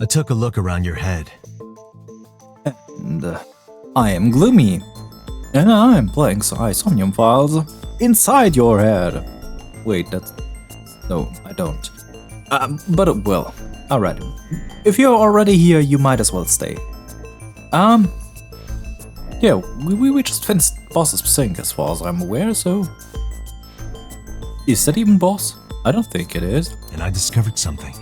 I took a look around your head. And I am Gloomy. And I am playing Somnium Files inside your head. Wait, that's... No, I don't. But well, alright. If you're already here, you might as well stay. Yeah, we just finished Boss's sync as far as I'm aware, so... Is that even Boss? I don't think it is. And I discovered something.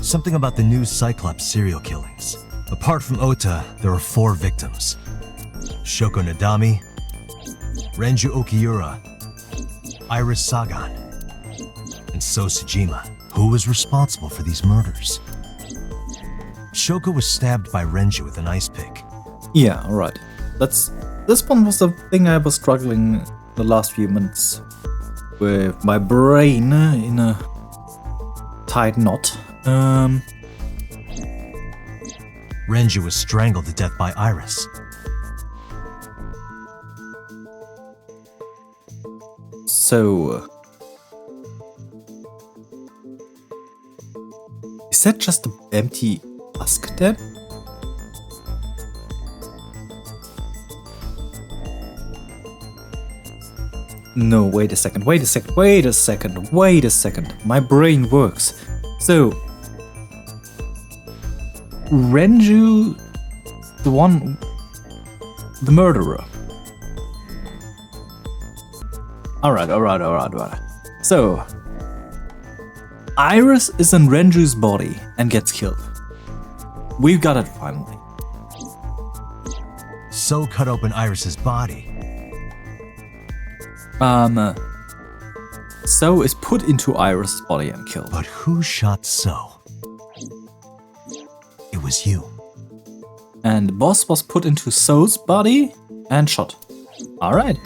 Something about the new Cyclops serial killings. Apart from Ota, there are 4 victims. Shoko Nadami, Renju Okiura, Iris Sagan, and So Tsujima. Who was responsible for these murders? Shoko was stabbed by Renju with an ice pick. Yeah, alright. This one was the thing I was struggling the last few minutes with my brain in a tight knot. Renju was strangled to death by Iris. So... Is that just an empty husk then? No, wait a second. My brain works. So... Renju... The murderer. Alright. So... Iris is in Renju's body and gets killed. We've got it finally. So cut open Iris's body. So is put into Iris' body and killed. But who shot So? It was you. And Boss was put into So's body and shot. Alright.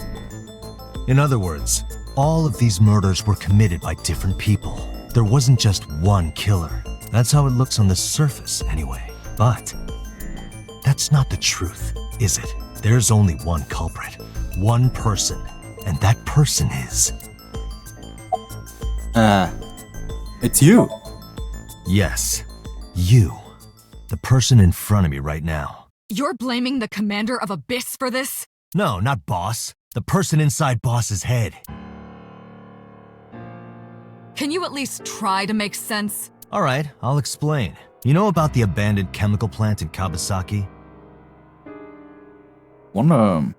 In other words, all of these murders were committed by different people. There wasn't just one killer. That's how it looks on the surface, anyway. But that's not the truth, is it? There's only one culprit, one person, and that person is... It's you. Yes, you. The person in front of me right now. You're blaming the commander of Abyss for this? No, not Boss. The person inside Boss's head. Can you at least try to make sense? Alright, I'll explain. You know about the abandoned chemical plant in Kawasaki? Wondering.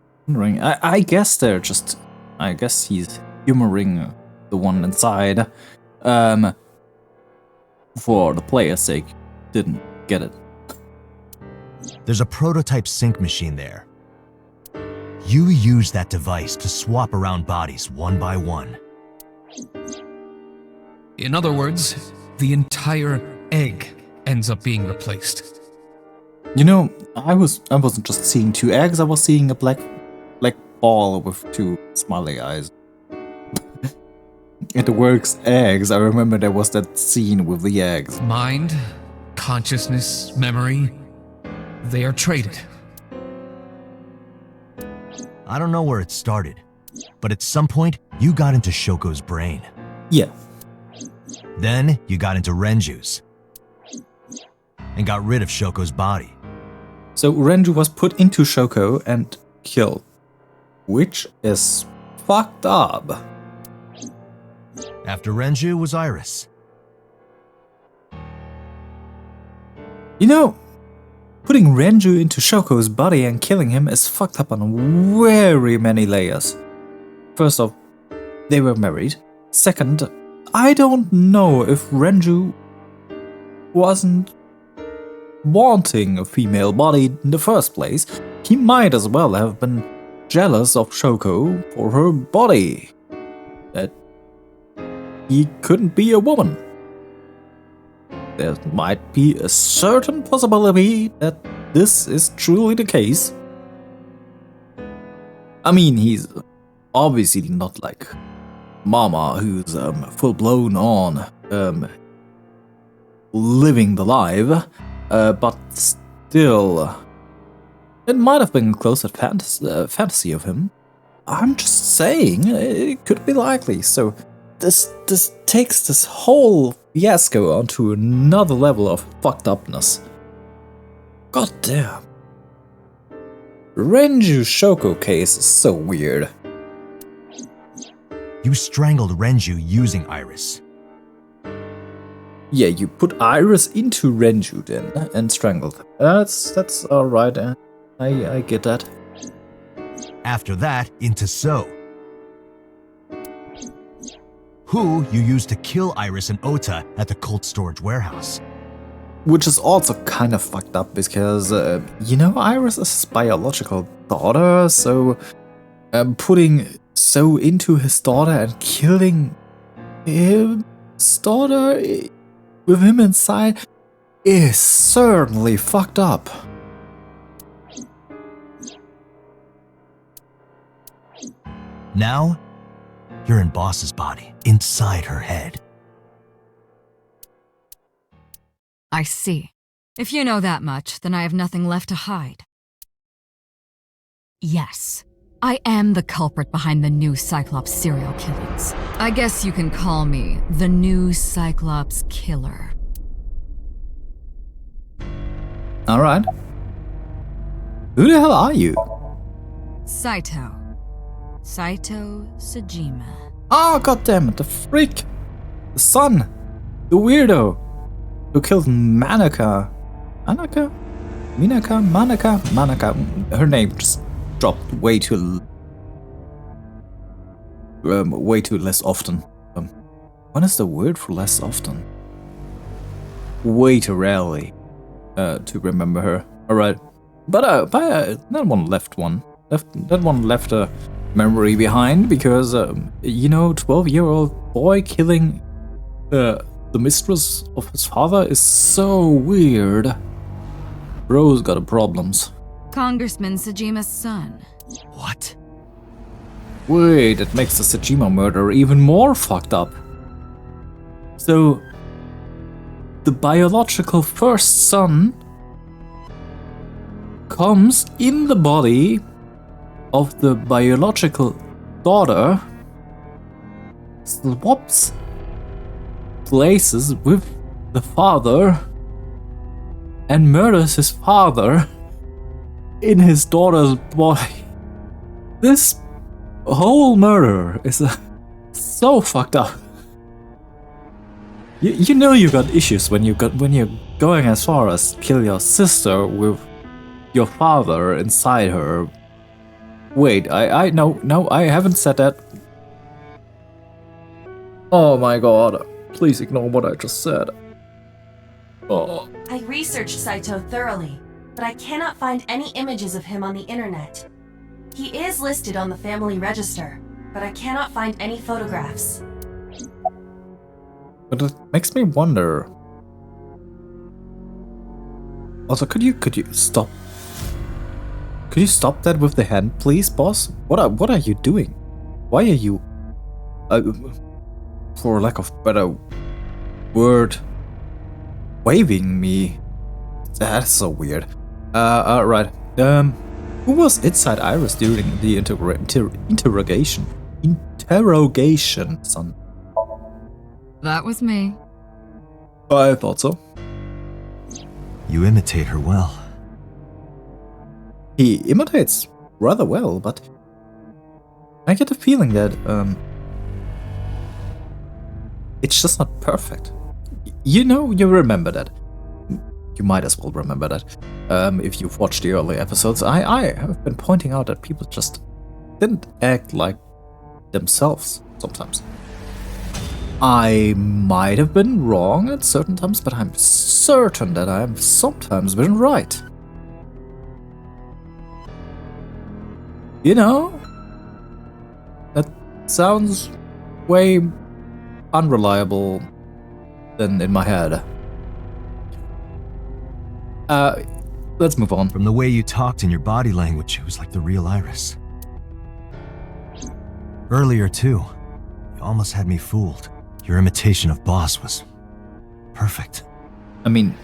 I guess they're just... I guess he's humoring the one inside. For the player's sake. Didn't get it. There's a prototype sync machine there. You use that device to swap around bodies one by one. In other words, the entire egg ends up being replaced. You know, I wasn't just seeing 2 eggs, I was seeing a black ball with 2 smiley eyes. It works eggs. I remember there was that scene with the eggs. Mind, consciousness, memory, they are traded. I don't know where it started, but at some point, you got into Shoko's brain. Yeah. Then, you got into Renju's. And got rid of Shoko's body. So Renju was put into Shoko and killed. Which is fucked up. After Renju was Iris. You know, putting Renju into Shoko's body and killing him is fucked up on very many layers. First off, they were married. Second, I don't know if Renju wasn't wanting a female body in the first place. He might as well have been jealous of Shoko for her body. That he couldn't be a woman. There might be a certain possibility that this is truly the case. I mean, he's obviously not like Mama, who's full-blown on living the life, but still, it might have been a closer fantasy of him. I'm just saying, it could be likely. So this takes this whole fiasco onto another level of fucked upness. God damn. Renju Shoko case is so weird. You strangled Renju using Iris. Yeah, you put Iris into Renju then and strangled him. That's alright. I get that. After that, into So, who you used to kill Iris and Ota at the cold storage warehouse. Which is also kind of fucked up because, Iris is his biological daughter, so putting So into his daughter and killing his daughter with him inside is certainly fucked up. Now, you're in Boss's body, inside her head. I see. If you know that much, then I have nothing left to hide. Yes, I am the culprit behind the new Cyclops serial killings. I guess you can call me the new Cyclops killer. Alright. Who the hell are you? Saito Sejima. Oh, goddammit, the freak! The son! The weirdo! Who killed Manaka? Manaka? Her name just dropped way too less often. What is the word for less often? Way too rarely to remember her. Alright. But that one left a memory behind because 12-year-old boy killing the mistress of his father is so weird. Bro's got problems. Congressman Sejima's son. What? Wait, it makes the Sejima murder even more fucked up. So, the biological first son comes in the body of the biological daughter, swaps places with the father, and murders his father in his daughter's body. This whole murder is so fucked up. You know you got issues when you're going as far as kill your sister with your father inside her. Wait, no, I haven't said that. Oh my god, please ignore what I just said. Oh. I researched Saito thoroughly, but I cannot find any images of him on the internet. He is listed on the family register, but I cannot find any photographs. But it makes me wonder. Also, could you stop? Could you stop that with the hand, please, boss? What are you doing? Why are you, for lack of better word, waving me? That's so weird. Right. Who was inside Iris during the interrogation? Interrogation, son. That was me. I thought so. You imitate her well. He imitates rather well, but I get the feeling that it's just not perfect. You remember that. You might as well remember that. If you've watched the early episodes, I have been pointing out that people just didn't act like themselves sometimes. I might have been wrong at certain times, but I'm certain that I've sometimes been right. You know? That sounds way unreliable than in my head. Let's move on. From the way you talked and your body language, it was like the real Iris. Earlier, too, you almost had me fooled. Your imitation of Boss was perfect. I mean,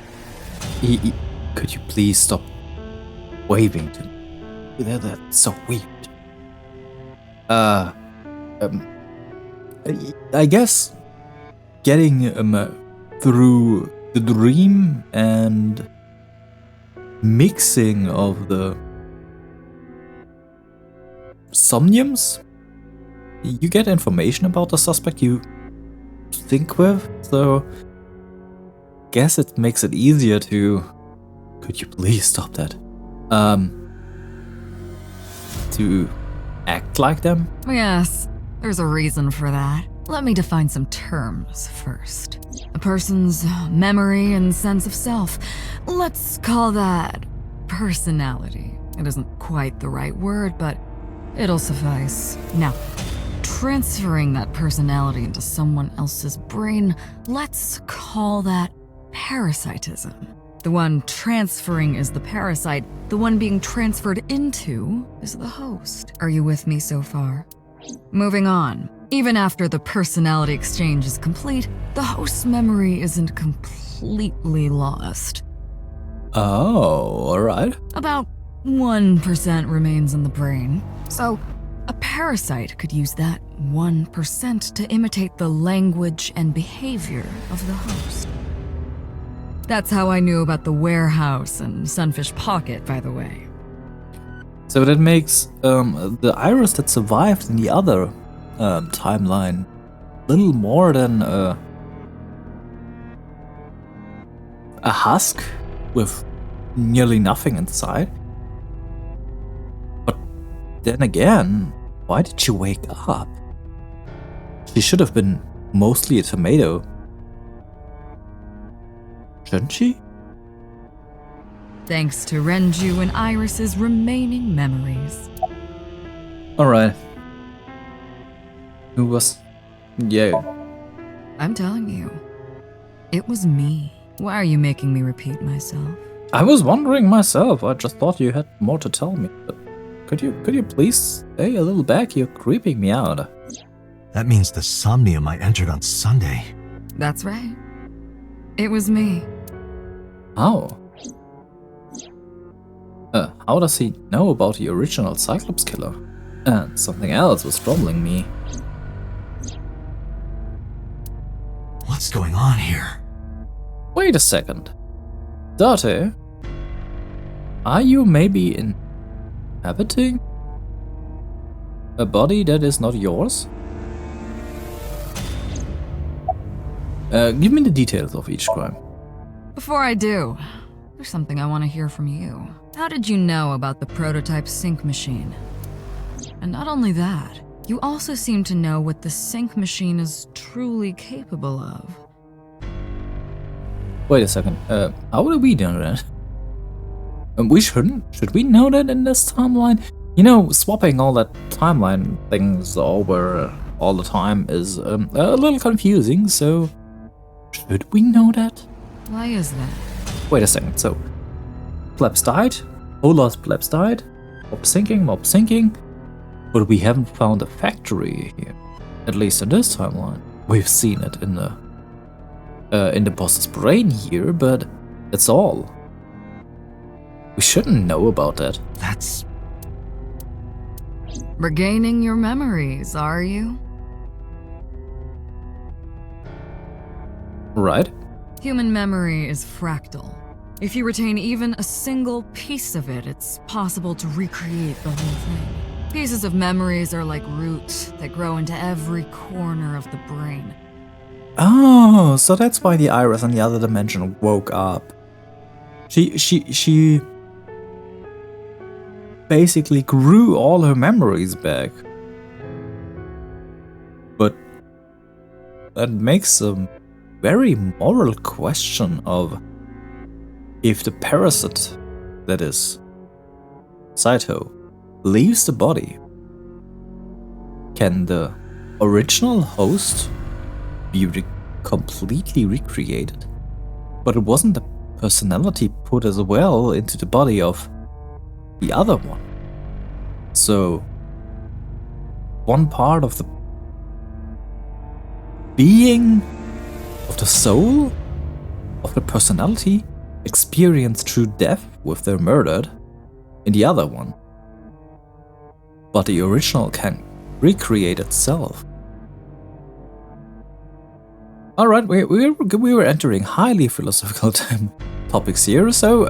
could you please stop waving to me? That's so weird. I guess getting through the dream and mixing of the somniums, you get information about the suspect you think with, so guess it makes it easier to... Could you please stop that? To act like them? Yes, there's a reason for that. Let me define some terms first. A person's memory and sense of self. Let's call that personality. It isn't quite the right word, but it'll suffice. Now, transferring that personality into someone else's brain, let's call that parasitism. The one transferring is the parasite. The one being transferred into is the host. Are you with me so far? Moving on. Even after the personality exchange is complete, the host's memory isn't completely lost. Oh, alright. About 1% remains in the brain. So, a parasite could use that 1% to imitate the language and behavior of the host. That's how I knew about the warehouse and Sunfish Pocket, by the way. So that makes the iris that survived in the other timeline little more than a husk with nearly nothing inside. But then again, why did she wake up? She should have been mostly a tomato. Shouldn't she? Thanks to Renju and Iris's remaining memories. Alright. Who was... Yeah. I'm telling you, it was me. Why are you making me repeat myself? I was wondering myself. I just thought you had more to tell me. But could you please stay a little back? You're creeping me out. That means the Somnium I entered on Sunday. That's right. It was me. How? How does he know about the original Cyclops killer? And something else was troubling me. What's going on here? Wait a second. Date? Are you maybe inhabiting a body that is not yours? Give me the details of each crime. Before I do, there's something I want to hear from you. How did you know about the prototype sync machine? And not only that, you also seem to know what the sync machine is truly capable of. Wait a second. How do we know that? We shouldn't. Should we know that in this timeline? You know, swapping all that timeline things over all the time is a little confusing, so should we know that? Why is that? Wait a second, so plebs died, whole lot of plebs died, mob sinking, but we haven't found a factory here, at least in this timeline. We've seen it in the boss's brain here, but that's all. We shouldn't know about that. That's... Regaining your memories, are you? Right? Human memory is fractal. If you retain even a single piece of it, it's possible to recreate the whole thing. Pieces of memories are like roots that grow into every corner of the brain. Oh, so that's why the Iris in the other dimension woke up. She basically grew all her memories back. But that makes a very moral question of if the parasite, that is Saito, leaves the body, can the original host be completely recreated? But it wasn't the personality put as well into the body of the other one. So one part of the being of the soul of the personality experienced true death with their murdered in the other one. But the original can recreate itself. All right, we were entering highly philosophical topics here, so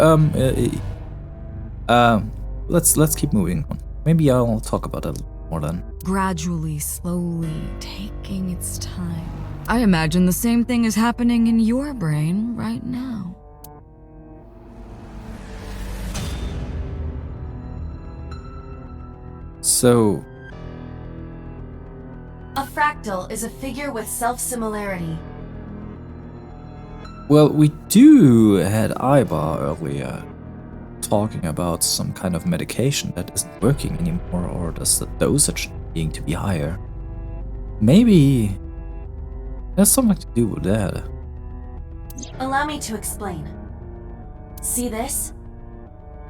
let's keep moving on. Maybe I'll talk about that more then. Gradually, slowly, taking its time. I imagine the same thing is happening in your brain right now. So, A fractal is a figure with self-similarity. well, we do had AIba earlier talking about some kind of medication that isn't working anymore, or does the dosage needing to be higher. Maybe there's something to do with that. Allow me to explain. See this?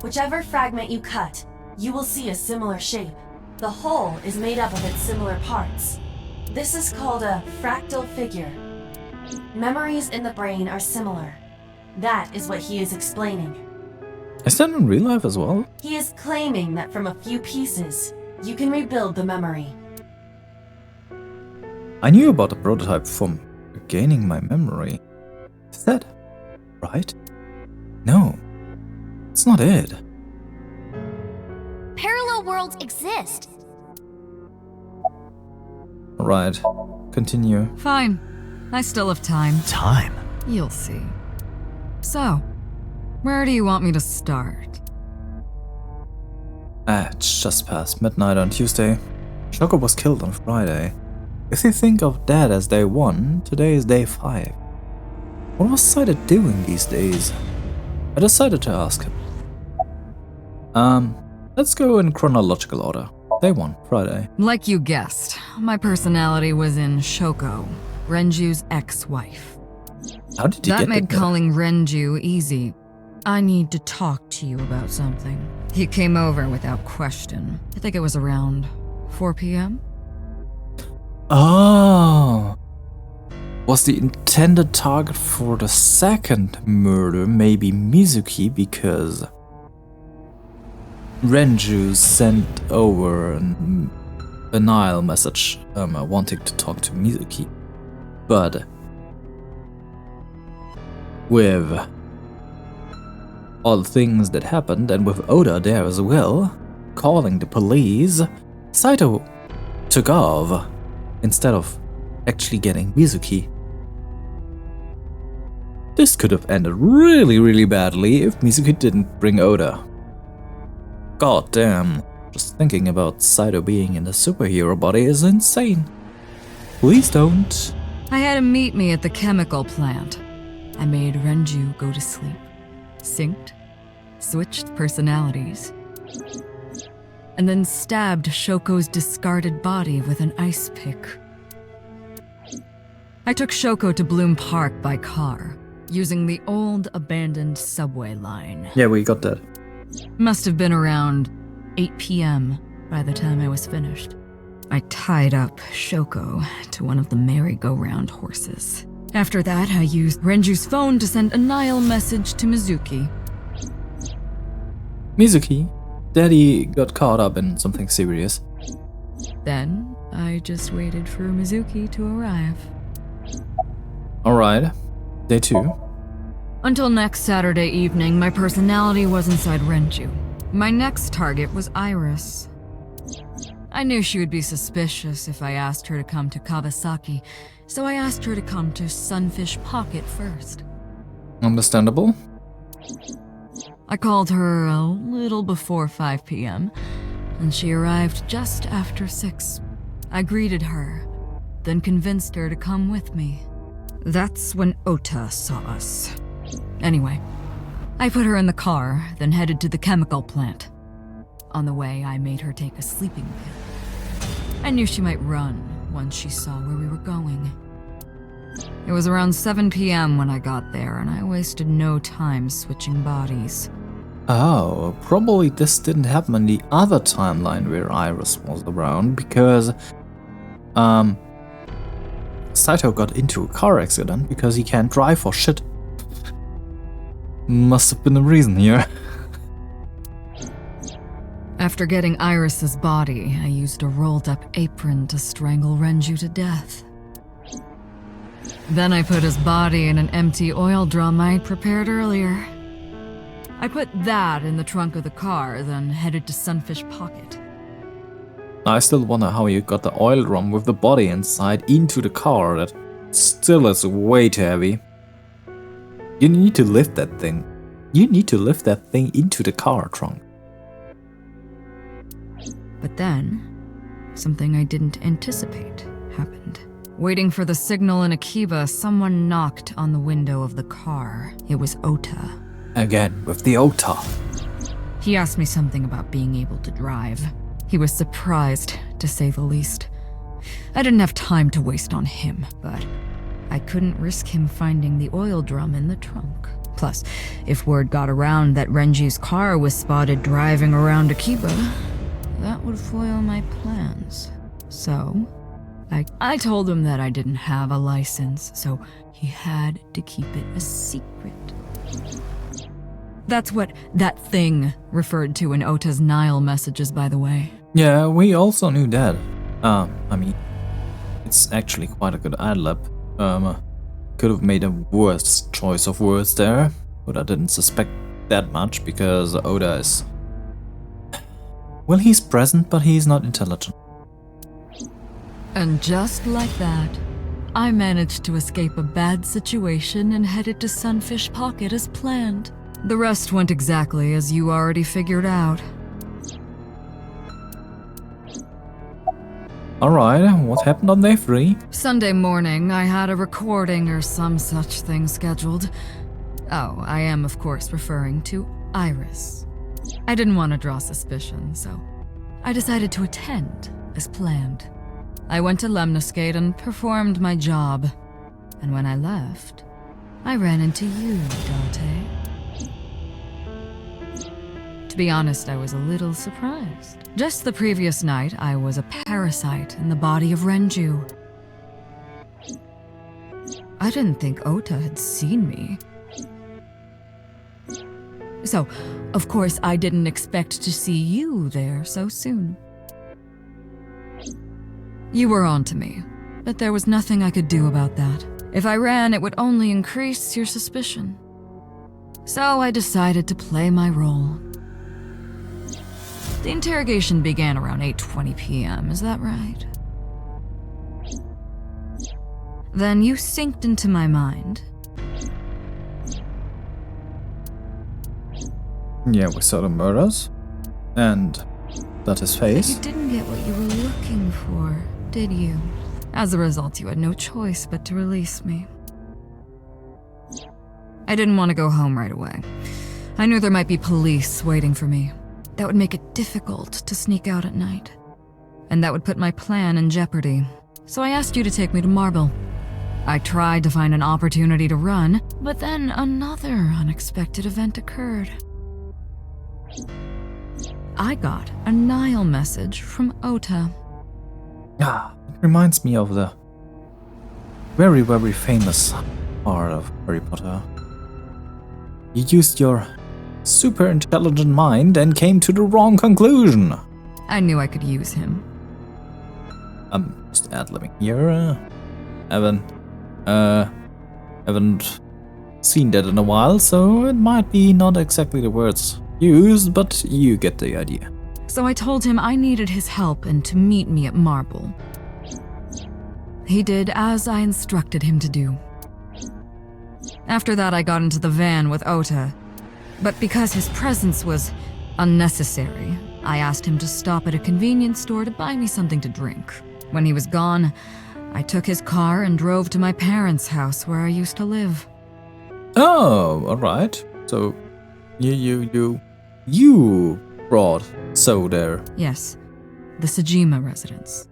Whichever fragment you cut, you will see a similar shape. The whole is made up of its similar parts. This is called a fractal figure. Memories in the brain are similar. That is what he is explaining. Is that in real life as well? He is claiming that from a few pieces, you can rebuild the memory. I knew about the prototype from gaining my memory. Is that right? No, it's not it. Parallel worlds exist. Right, continue. Fine. I still have time. Time. You'll see. So, where do you want me to start? It's just past midnight on Tuesday. Shoko was killed on Friday. If you think of that as day 1, today is day 5. What was Saito doing these days? I decided to ask him. Let's go in chronological order. Day 1, Friday. Like you guessed, my personality was in Shoko, Renju's ex-wife. How did you That get made there? calling Renju easy. I need to talk to you about something. He came over without question. I think it was around 4 p.m. Oh. Was the intended target for the second murder maybe Mizuki because Renju sent over an denial message wanting to talk to Mizuki, but with all the things that happened and with Oda there as well, calling the police, Saito took off instead of actually getting Mizuki. This could have ended really, really badly if Mizuki didn't bring Oda. God damn, just thinking about Saito being in the superhero body is insane. Please don't. I had him meet me at the chemical plant. I made Renju go to sleep. Synced, switched personalities, and then stabbed Shoko's discarded body with an ice pick. I took Shoko to Bloom Park by car, using the old abandoned subway line. Yeah, we got that. Must have been around 8 p.m. by the time I was finished. I tied up Shoko to one of the merry-go-round horses. After that, I used Renju's phone to send a Nile message to Mizuki. Mizuki, Daddy got caught up in something serious. Then, I just waited for Mizuki to arrive. Alright, day 2. Until next Saturday evening, my personality was inside Renju. My next target was Iris. I knew she would be suspicious if I asked her to come to Kawasaki, so I asked her to come to Sunfish Pocket first. Understandable. I called her a little before 5 p.m., and she arrived just after 6. I greeted her, then convinced her to come with me. That's when Ota saw us. Anyway, I put her in the car, then headed to the chemical plant. On the way, I made her take a sleeping pill. I knew she might run once she saw where we were going. It was around 7 p.m. when I got there, and I wasted no time switching bodies. Oh, probably this didn't happen in the other timeline where Iris was around, because Saito got into a car accident because he can't drive for shit. Must have been the reason here. After getting Iris's body, I used a rolled-up apron to strangle Renju to death. Then I put his body in an empty oil drum I'd prepared earlier. I put that in the trunk of the car, then headed to Sunfish Pocket. I still wonder how you got the oil drum with the body inside into the car. That still is way too heavy. You need to lift that thing. You need to lift that thing into the car trunk. But then, something I didn't anticipate happened. Waiting for the signal in AIba, someone knocked on the window of the car. It was Ota. Again, with the Ota. He asked me something about being able to drive. He was surprised, to say the least. I didn't have time to waste on him, but I couldn't risk him finding the oil drum in the trunk. Plus, if word got around that Renji's car was spotted driving around AIba, that would foil my plans. So, I told him that I didn't have a license, so he had to keep it a secret. That's what that thing referred to in Ota's Nile messages, by the way. Yeah, we also knew that. I mean, it's actually quite a good ad-lib. Could have made a worse choice of words there, but I didn't suspect that much because Oda is... Well, he's present, but he's not intelligent. And just like that, I managed to escape a bad situation and headed to Sunfish Pocket as planned. The rest went exactly as you already figured out. Alright, what happened on day 3? Sunday morning, I had a recording or some such thing scheduled. Oh, I am of course referring to Iris. I didn't want to draw suspicion, so I decided to attend as planned. I went to Lemniscate and performed my job. And when I left, I ran into you, Date. To be honest, I was a little surprised. Just the previous night, I was a parasite in the body of Renju. I didn't think Ota had seen me. So, of course, I didn't expect to see you there so soon. You were onto me, but there was nothing I could do about that. If I ran, it would only increase your suspicion. So I decided to play my role. The interrogation began around 8:20 p.m., is that right? Then you synced into my mind. Yeah, we saw the murders. And that his face. You didn't get what you were looking for, did you? As a result, you had no choice but to release me. I didn't want to go home right away. I knew there might be police waiting for me. That would make it difficult to sneak out at night. And that would put my plan in jeopardy. So I asked you to take me to Marble. I tried to find an opportunity to run, but then another unexpected event occurred. I got a Nile message from Ota. Ah, it reminds me of the very, very famous part of Harry Potter. You used your super intelligent mind and came to the wrong conclusion. I knew I could use him. I'm just ad-libbing here. Haven't seen that in a while, so it might be not exactly the words used, but you get the idea. So I told him I needed his help and to meet me at Marble. He did as I instructed him to do. After that, I got into the van with Ota. But because his presence was unnecessary, I asked him to stop at a convenience store to buy me something to drink. When he was gone, I took his car and drove to my parents' house where I used to live. Oh, alright. So, you brought So there. Yes, the Sajima residence.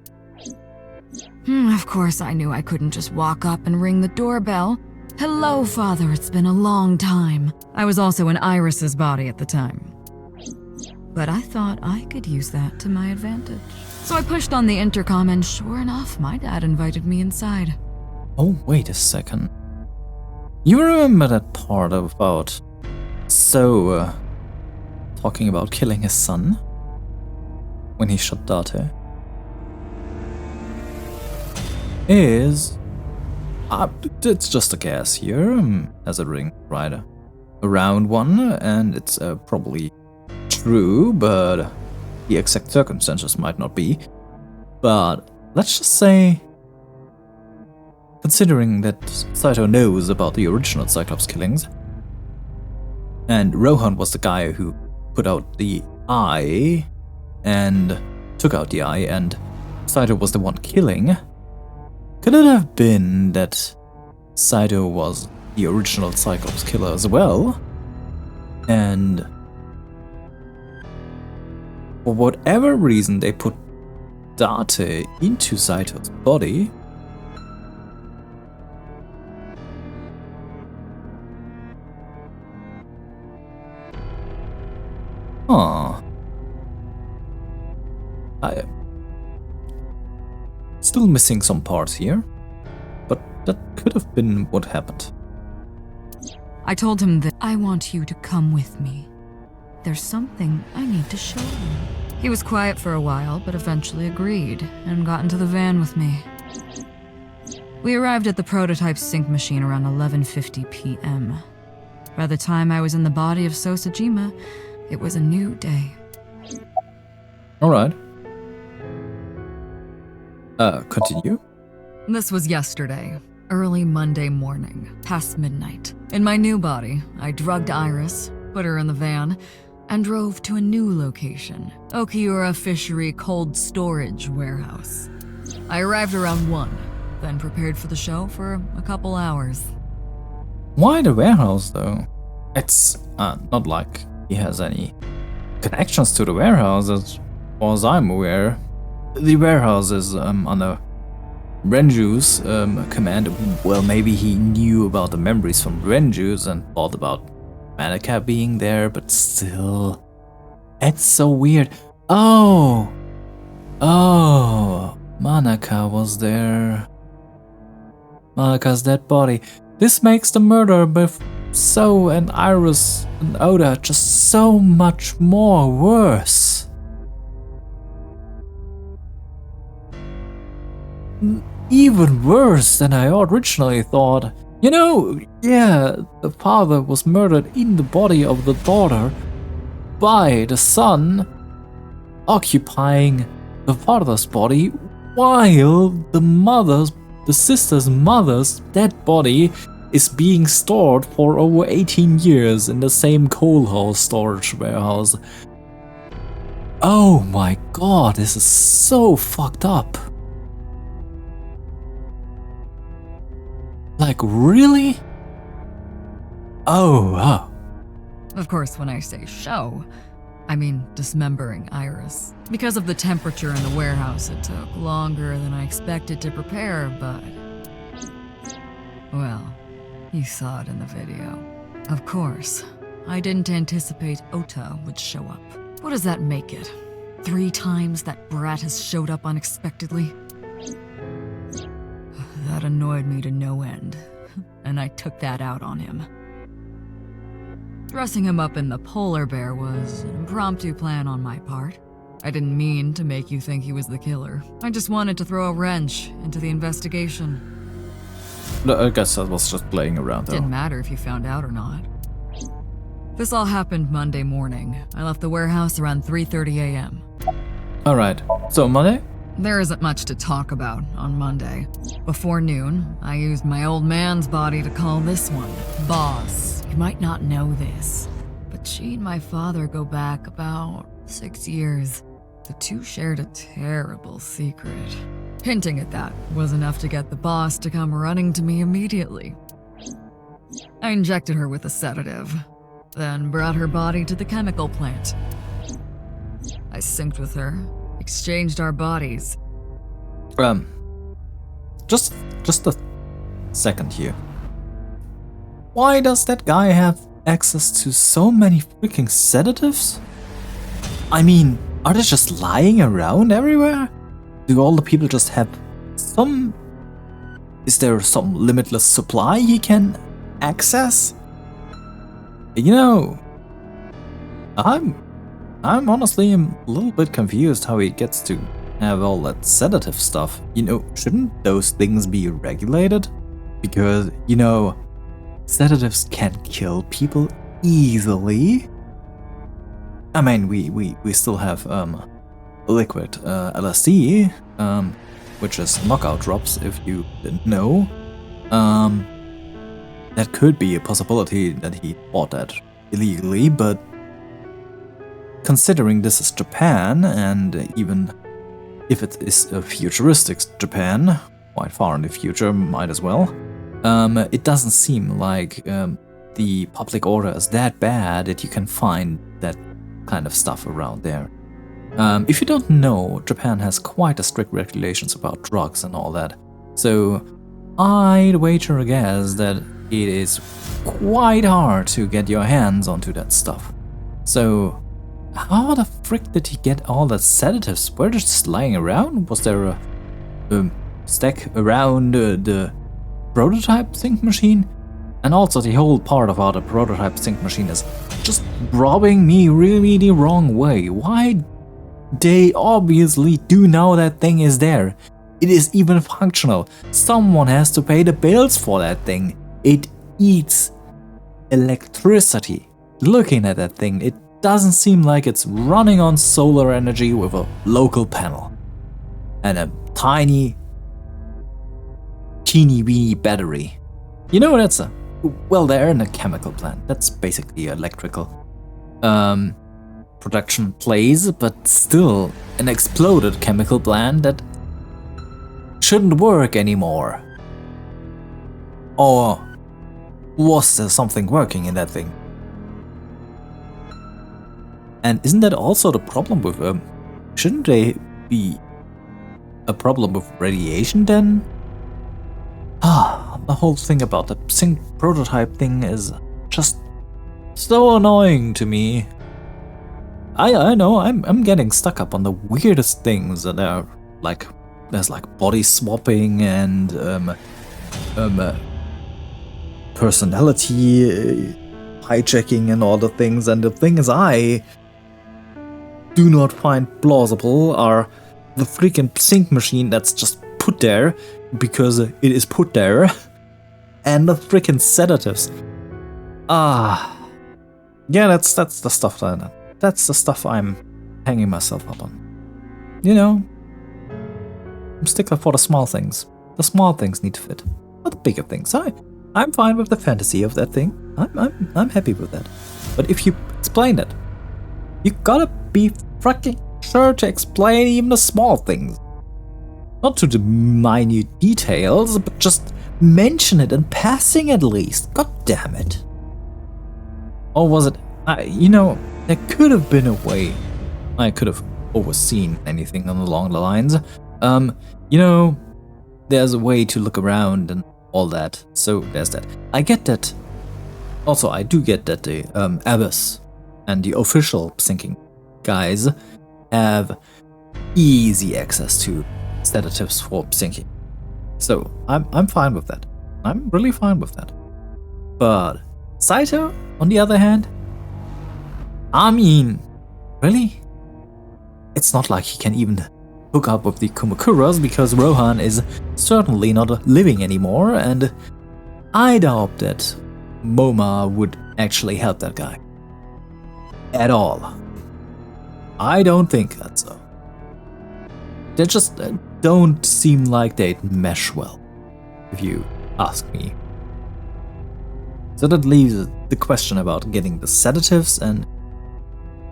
Of course, I knew I couldn't just walk up and ring the doorbell. Hello, Father, it's been a long time. I was also in Iris's body at the time. But I thought I could use that to my advantage. So I pushed on the intercom and sure enough, my dad invited me inside. Oh, wait a second. You remember that part about talking about killing his son? When he shot Date? Is It's just a guess here, as a ring right around one, and it's probably true, but the exact circumstances might not be. But let's just say, considering that Saito knows about the original Cyclops killings, and Rohan was the guy who put out the eye and took out the eye, and Saito was the one killing, could it have been that Saito was the original Cyclops killer as well? And for whatever reason they put Date into Saito's body, I still missing some parts here, but that could have been what happened. I told him that I want you to come with me. There's something I need to show you. He was quiet for a while, but eventually agreed and got into the van with me. We arrived at the prototype sync machine around 11:50 p.m. By the time I was in the body of Sosajima, it was a new day. Alright. Continue. This was yesterday, early Monday morning, past midnight. In my new body, I drugged Iris, put her in the van, and drove to a new location, Okiura Fishery Cold Storage Warehouse. I arrived around 1, then prepared for the show for a couple hours. Why the warehouse though? It's not like he has any connections to the warehouse as far as I'm aware. The warehouse is under Renju's command. Well, maybe he knew about the memories from Renju's and thought about Manaka being there, but still, it's so weird. Oh, Manaka was there. Manaka's dead body. This makes the murder with So and Iris and Oda just so much more worse. Even worse than I originally thought. You know, yeah, the father was murdered in the body of the daughter by the son occupying the father's body, while the sister's mother's dead body is being stored for over 18 years in the same coal hole storage warehouse. Oh my god, this is so fucked up. Like, really? Oh, wow. Of course, when I say show, I mean dismembering Iris. Because of the temperature in the warehouse, it took longer than I expected to prepare, but... well, you saw it in the video. Of course, I didn't anticipate Ota would show up. What does that make it? 3 times that brat has showed up unexpectedly? That annoyed me to no end, and I took that out on him. Dressing him up in the polar bear was an impromptu plan on my part. I didn't mean to make you think he was the killer. I just wanted to throw a wrench into the investigation. I guess I was just playing around though. Didn't matter if you found out or not. This all happened Monday morning. I left the warehouse around 3:30 a.m. Alright, so Monday? There isn't much to talk about on Monday. Before noon, I used my old man's body to call this one Boss. You might not know this, but she and my father go back about 6 years. The two shared a terrible secret. Hinting at that was enough to get the boss to come running to me immediately. I injected her with a sedative, then brought her body to the chemical plant. I synced with her, exchanged our bodies. Just a second here. Why does that guy have access to so many freaking sedatives? I mean, are they just lying around everywhere? Do all the people just have some... Is there some limitless supply he can access? You know, I'm honestly a little bit confused how he gets to have all that sedative stuff. You know, shouldn't those things be regulated? because, you know, sedatives can kill people easily. I mean, we still have liquid LSD, which is knockout drops, if you didn't know. That could be a possibility that he bought that illegally, but considering this is Japan, and even if it is a futuristic Japan, quite far in the future, might as well, it doesn't seem like the public order is that bad that you can find that kind of stuff around there. If you don't know, Japan has quite a strict regulations about drugs and all that, so I'd wager a guess that it is quite hard to get your hands onto that stuff. So how the frick did he get all the sedatives? Were they just lying around? Was there a stack around the prototype sync machine? And also the whole part about the prototype sync machine is just rubbing me really the wrong way. Why? They obviously do know that thing is there. It is even functional. Someone has to pay the bills for that thing. It eats electricity. Looking at that thing, it doesn't seem like it's running on solar energy with a local panel and a tiny, teeny-weeny battery. You know, that's a... Well, they're in a chemical plant. That's basically electrical production plays, but still an exploded chemical plant that shouldn't work anymore. Or was there something working in that thing? And isn't that also the problem with shouldn't they be a problem with radiation then? The whole thing about the sync prototype thing is just so annoying to me. I know I'm getting stuck up on the weirdest things that are like, there's like body swapping and personality hijacking and all the things, and the things I do not find plausible are the freaking sync machine that's just put there because it is put there, and the freaking sedatives. Yeah, that's the stuff that's the stuff I'm hanging myself up on. You know, I'm stickler for the small things. The small things need to fit, not the bigger things. I'm fine with the fantasy of that thing. I'm happy with that. But if you explain it, you gotta be fucking sure to explain even the small things. Not to the minute details, but just mention it in passing at least. God damn it. Or was it... you know, there could have been a way I could have overseen anything along the lines. You know, there's a way to look around and all that. So there's that. I get that. Also, I do get that the AIBas and the official syncing guys have easy access to sedatives for syncing. So I'm fine with that. I'm really fine with that. But Saito, on the other hand, I mean, really? It's not like he can even hook up with the Kumakuras because Rohan is certainly not living anymore, and I doubt that Moma would actually help that guy. At all. I don't think that's so. They just don't seem like they'd mesh well, if you ask me. So that leaves the question about getting the sedatives and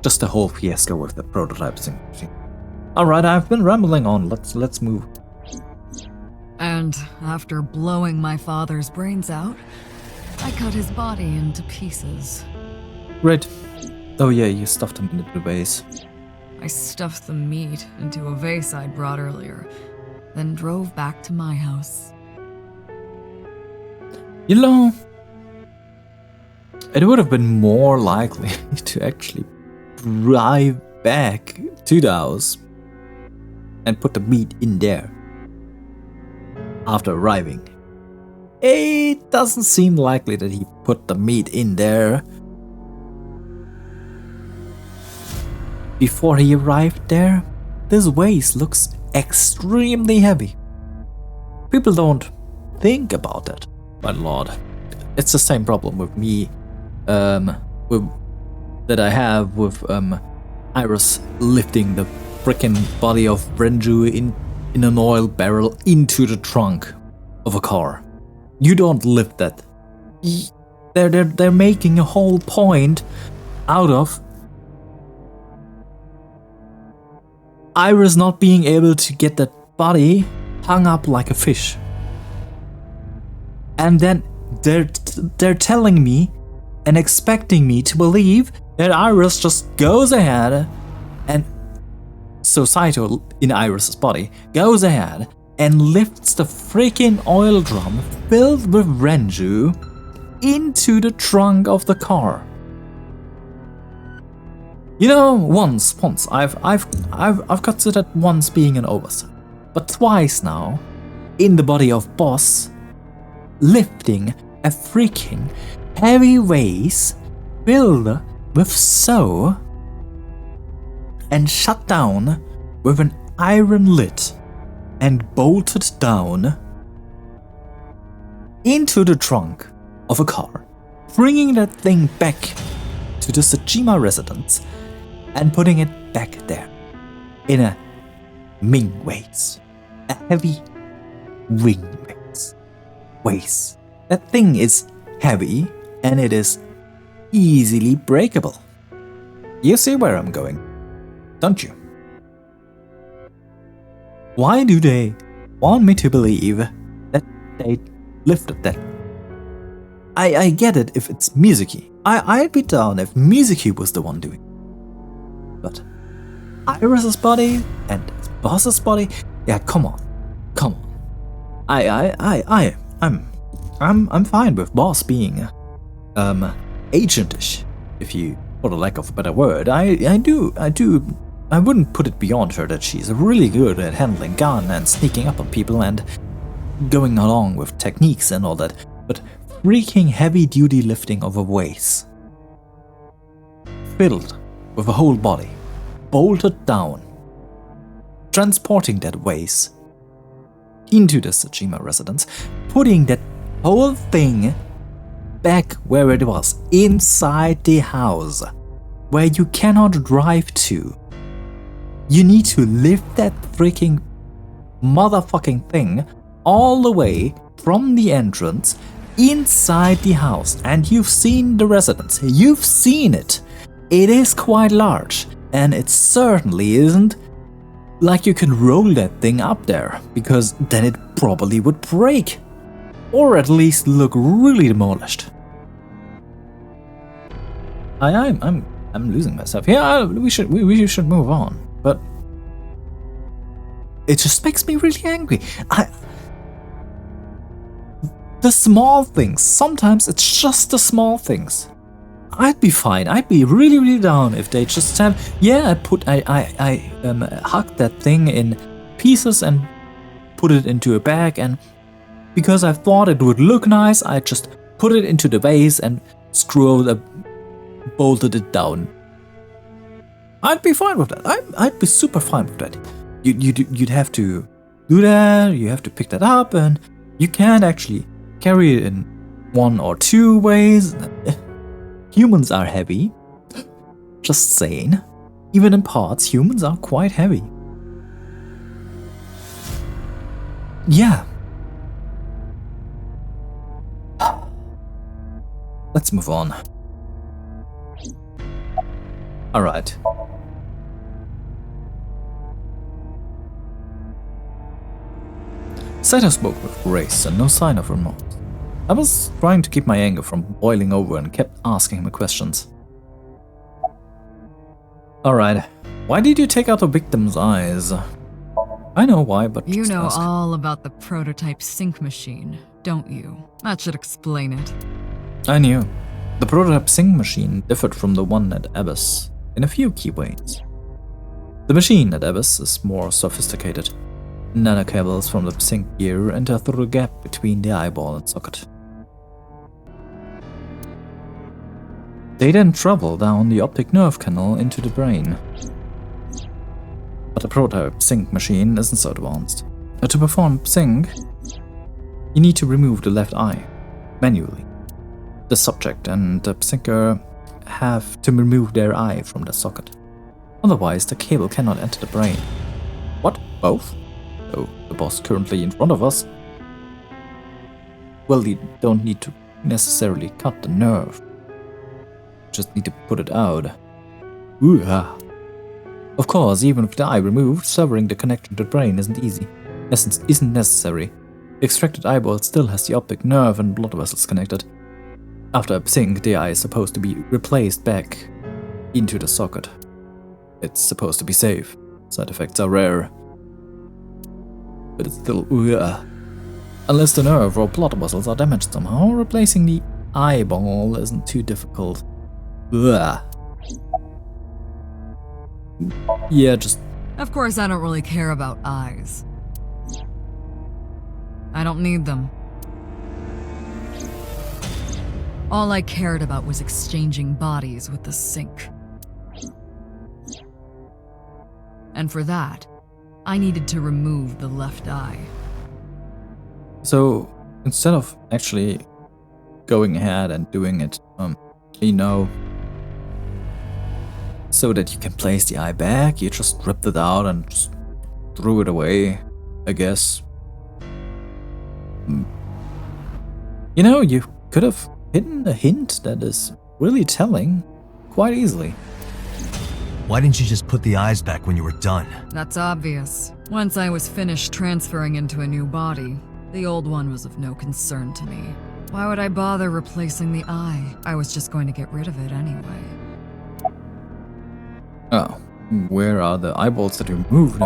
just the whole fiasco with the prototyping. Alright, I've been rambling on, let's move. And after blowing my father's brains out, I cut his body into pieces. Right. Oh yeah, you stuffed him into the vase. I stuffed the meat into a vase I'd brought earlier, then drove back to my house. You know, it would have been more likely to actually drive back to the house and put the meat in there after arriving. It doesn't seem likely that he put the meat in there before he arrived there. This vase looks extremely heavy. People don't think about that. my lord. It's the same problem with me, that I have with Iris lifting the freaking body of Renju in an oil barrel into the trunk of a car. You don't lift that. They're making a whole point out of Iris not being able to get that body hung up like a fish. And then they're telling me and expecting me to believe that Iris just goes ahead and so Saito in Iris' body goes ahead and lifts the freaking oil drum filled with Renju into the trunk of the car. You know, once I've considered once being an oversight, but twice now, in the body of Boss, lifting a freaking heavy vase filled with sow and shut down with an iron lid and bolted down into the trunk of a car, bringing that thing back to the Tsushima residence and putting it back there in a Ming vase, a heavy wing vase. That thing is heavy and it is easily breakable. You see where I'm going, don't you? Why do they want me to believe that they lifted that? I get it if it's Mizuki. I'd be down if Mizuki was the one doing it. But Iris' body and Boss's body, yeah, come on. I'm fine with Boss being agentish, if you, for the lack of a better word. I wouldn't put it beyond her that she's really good at handling gun and sneaking up on people and going along with techniques and all that, but freaking heavy-duty lifting of a vase filled with a whole body, bolted down, transporting that vase into the Tsushima residence, putting that whole thing back where it was, inside the house, where you cannot drive to. You need to lift that freaking motherfucking thing all the way from the entrance inside the house. And you've seen the residence, you've seen it. It is quite large, and it certainly isn't like you can roll that thing up there, because then it probably would break, or at least look really demolished. I'm losing myself. Yeah, we should move on, but it just makes me really angry. The small things. Sometimes it's just the small things. I'd be fine. I'd be really, really down if they just said, yeah, I hacked that thing in pieces and put it into a bag, and because I thought it would look nice, I just put it into the vase and bolted it down. I'd be fine with that. I'd be super fine with that. You'd have to do that. You have to pick that up, and you can't actually carry it in one or two ways. Humans are heavy. Just saying. Even in parts, humans are quite heavy. Yeah. Let's move on. Alright. Saito spoke with grace and no sign of remorse. I was trying to keep my anger from boiling over and kept asking him questions. Alright, why did you take out the victim's eyes? I know why, but You just know ask. all about the prototype sync machine, don't you? That should explain it. I knew. The prototype sync machine differed from the one at Abyss in a few key ways. The machine at Abyss is more sophisticated. Nanocables from the sync gear enter through a gap between the eyeball and socket. They then travel down the optic nerve canal into the brain. But the prototype sync machine isn't so advanced. To perform sync, you need to remove the left eye, manually. The subject and the sinker have to remove their eye from the socket. Otherwise, the cable cannot enter the brain. What? Both? Oh, the boss currently in front of us. Well, you don't need to necessarily cut the nerve. Just need to put it out. Ooh-ah. Of course, even with the eye removed, severing the connection to the brain isn't necessary. The extracted eyeball still has the optic nerve and blood vessels connected. After a sync, the eye is supposed to be replaced back into the socket. It's supposed to be safe. Side effects are rare. But it's still unless the nerve or blood vessels are damaged somehow, replacing the eyeball isn't too difficult. Yeah, just... Of course, I don't really care about eyes. I don't need them. All I cared about was exchanging bodies with the sink. And for that, I needed to remove the left eye. So, instead of actually going ahead and doing it, so that you can place the eye back, you just ripped it out and just threw it away, I guess. You know, you could have hidden a hint that is really telling quite easily. Why didn't you just put the eyes back when you were done? That's obvious. Once I was finished transferring into a new body, the old one was of no concern to me. Why would I bother replacing the eye? I was just going to get rid of it anyway. Oh, where are the eyeballs that you removed?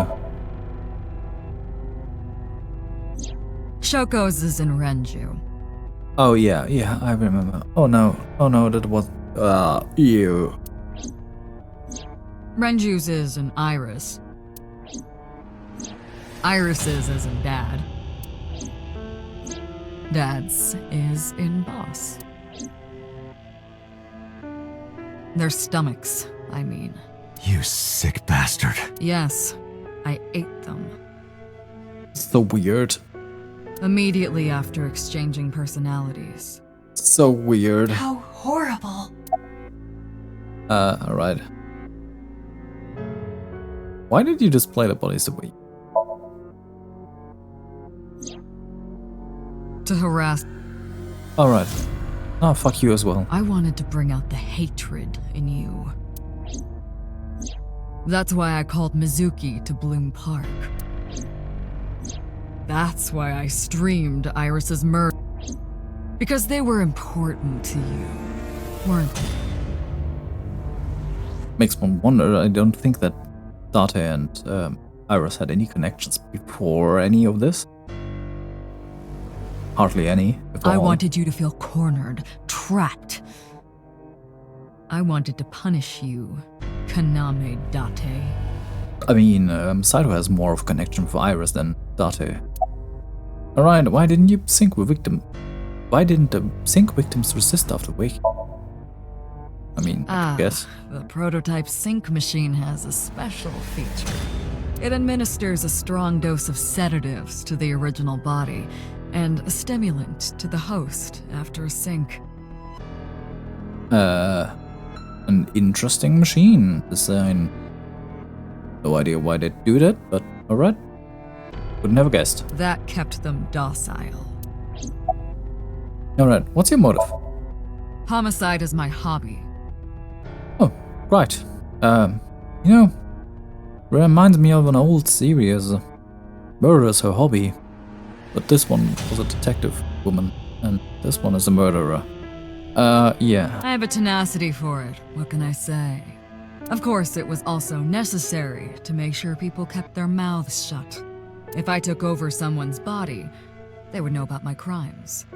Shoko's is in Renju. Oh yeah, I remember. Oh no, that was... ew. Renju's is in Iris. Iris's is in Dad. Dad's is in Boss. Their stomachs, I mean. You sick bastard. Yes, I ate them. So weird. Immediately after exchanging personalities. So weird. How horrible. Alright. Why did you display the bodies the way? To harass. Alright. Oh, fuck you as well. I wanted to bring out the hatred in you. That's why I called Mizuki to Bloom Park. That's why I streamed Iris's murder. Because they were important to you, weren't they? Makes one wonder. I don't think that Date and Iris had any connections before any of this. Hardly any. I wanted you to feel cornered, trapped. I wanted to punish you, Kaname Date. I mean, Saito has more of a connection for Iris than Date. Alright, why didn't you sync with victim? Why didn't the sync victims resist after waking? I mean, I guess. The prototype sync machine has a special feature. It administers a strong dose of sedatives to the original body, and a stimulant to the host after a sync. An interesting machine design. No idea why they do that, but alright. Would never guessed. That kept them docile. Alright, what's your motive? Homicide is my hobby. Oh, right. Reminds me of an old series. Murder is her hobby. But this one was a detective woman, and this one is a murderer. Yeah. I have a tenacity for it, what can I say? Of course, it was also necessary to make sure people kept their mouths shut. If I took over someone's body, they would know about my crimes.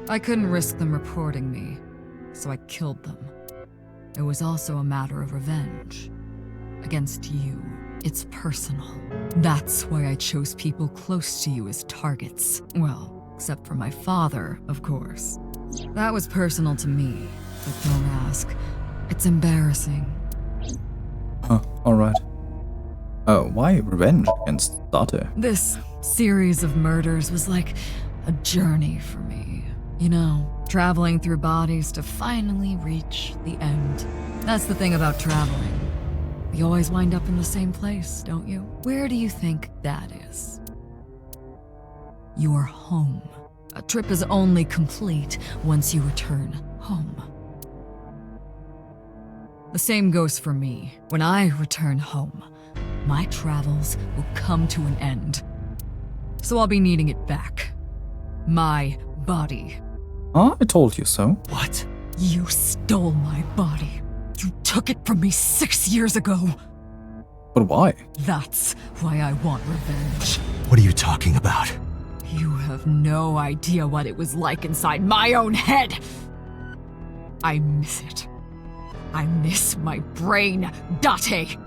I couldn't risk them reporting me, so I killed them. It was also a matter of revenge. Against you. It's personal. That's why I chose people close to you as targets. Well, except for my father, of course. That was personal to me, but don't ask. It's embarrassing. Huh, alright. Oh, why revenge against Date? This series of murders was like a journey for me. You know, traveling through bodies to finally reach the end. That's the thing about traveling. You always wind up in the same place, don't you? Where do you think that is? Your home. A trip is only complete once you return home. The same goes for me. When I return home, my travels will come to an end. So I'll be needing it back. My body. Huh? I told you so. What? You stole my body. You took it from me 6 years ago. But why? That's why I want revenge. What are you talking about? You have no idea what it was like inside my own head. I miss it. I miss my brain, Date.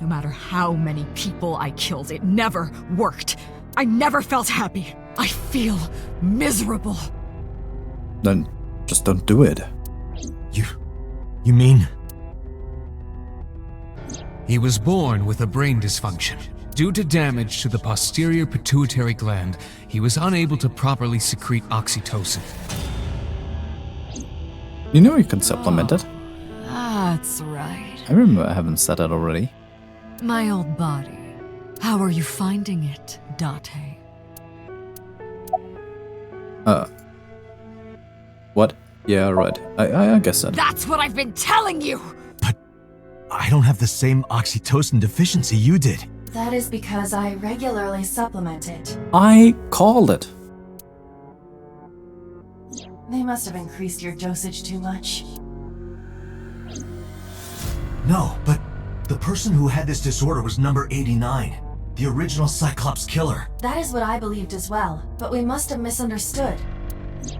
No matter how many people I killed, it never worked. I never felt happy. I feel miserable. Then just don't do it. You mean? He was born with a brain dysfunction. Due to damage to the posterior pituitary gland, he was unable to properly secrete oxytocin. You know you can supplement it. That's right. I remember having said that already. My old body. How are you finding it, Date? What? Yeah, right. I guess that. That's what I've been telling you! I don't have the same oxytocin deficiency you did. That is because I regularly supplement it. I called it. They must have increased your dosage too much. No, but the person who had this disorder was number 89, the original Cyclops killer. That is what I believed as well, but we must have misunderstood.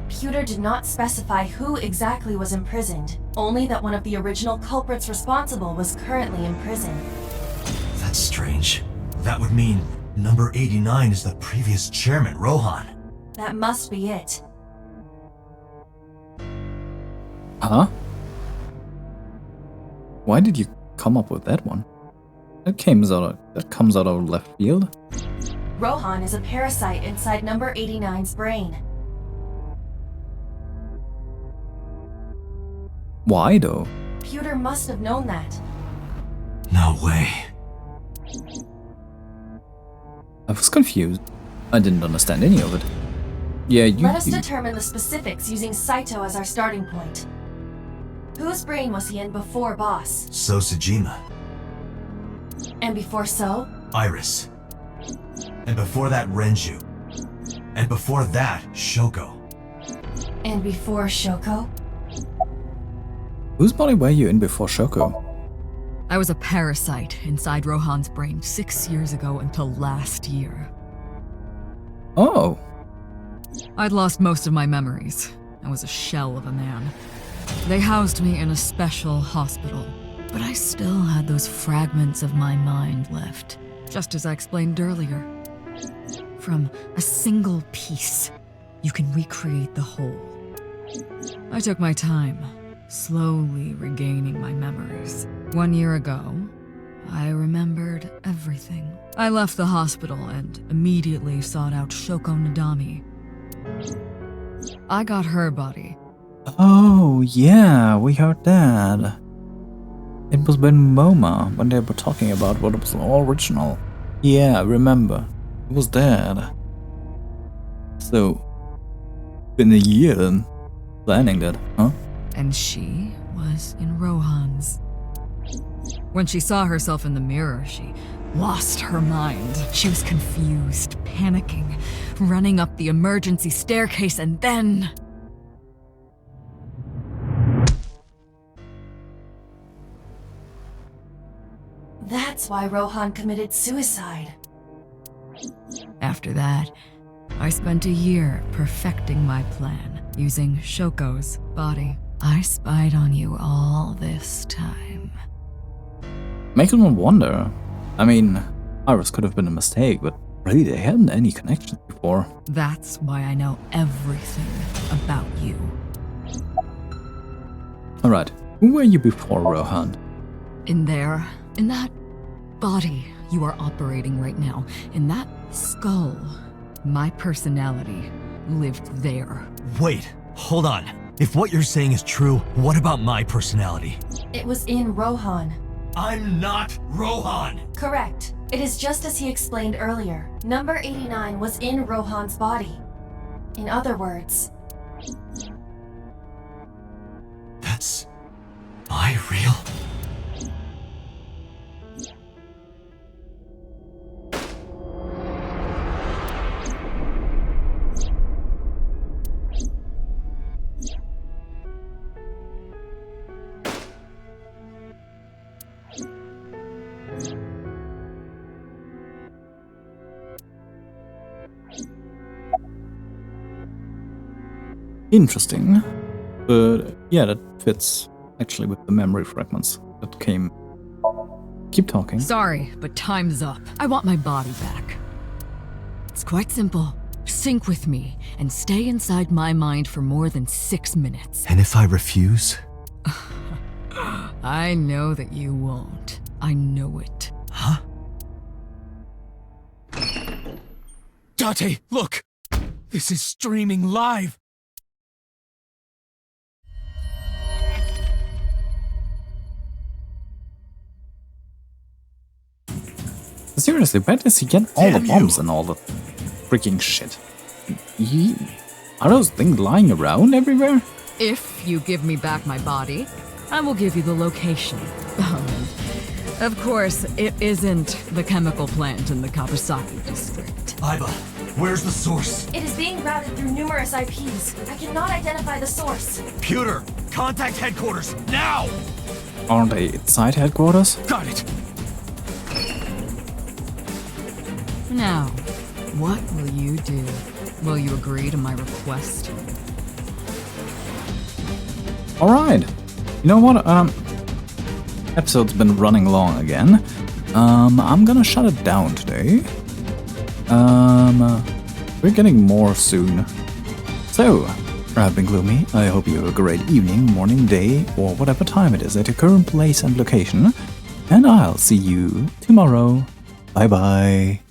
Pewter did not specify who exactly was imprisoned, only that one of the original culprits responsible was currently in prison. That's strange. That would mean number 89 is the previous chairman, Rohan. That must be it. Huh? Why did you come up with that one? That comes out of left field. Rohan is a parasite inside number 89's brain. Why though? Pewter must have known that. No way. I was confused. I didn't understand any of it. Yeah, Let us determine the specifics using Saito as our starting point. Whose brain was he in before Boss? So Sejima. And before So? Iris. And before that, Renju. And before that, Shoko. And before Shoko? Whose body were you in before Shoko? I was a parasite inside Rohan's brain 6 years ago until last year. Oh. I'd lost most of my memories. I was a shell of a man. They housed me in a special hospital, but I still had those fragments of my mind left, just as I explained earlier. From a single piece, you can recreate the whole. I took my time, slowly regaining my memories. 1 year ago, I remembered everything. I left the hospital and immediately sought out Shoko Nadami. I got her body. Oh, yeah, we heard that. It was when MoMA, when they were talking about what was original. Yeah, I remember. It was that. So, been a year then, planning that, huh? And she was in Rohan's. When she saw herself in the mirror, she lost her mind. She was confused, panicking, running up the emergency staircase, and then... That's why Rohan committed suicide. After that, I spent a year perfecting my plan, using Shoko's body. I spied on you all this time. Makes one wonder. I mean, Iris could have been a mistake, but really they hadn't any connections before. That's why I know everything about you. Alright, who were you before Rohan? In there, in that body you are operating right now, in that skull, my personality lived there. Wait, hold on. If what you're saying is true, what about my personality? It was in Rohan. I'm not Rohan! Correct. It is just as he explained earlier. Number 89 was in Rohan's body. In other words, That's... my real... Interesting. But yeah, that fits actually with the memory fragments that came. Keep talking. Sorry, but time's up. I want my body back. It's quite simple. Sync with me and stay inside my mind for more than 6 minutes. And if I refuse? I know that you won't. I know it. Huh? Date, look! This is streaming live! Seriously, where does he get all the bombs and all the freaking shit? Are those things lying around everywhere? If you give me back my body, I will give you the location. Of course, it isn't the chemical plant in the Kawasaki district. AIba, where's the source? it is being routed through numerous IPs. I cannot identify the source. Pewter, contact headquarters, now! Aren't they inside headquarters? Got it! Now, what will you do? Will you agree to my request? Alright. You know what? Episode's been running long again. I'm gonna shut it down today. We're getting more soon. So, I've been Gloomy. I hope you have a great evening, morning, day, or whatever time it is at your current place and location. And I'll see you tomorrow. Bye bye.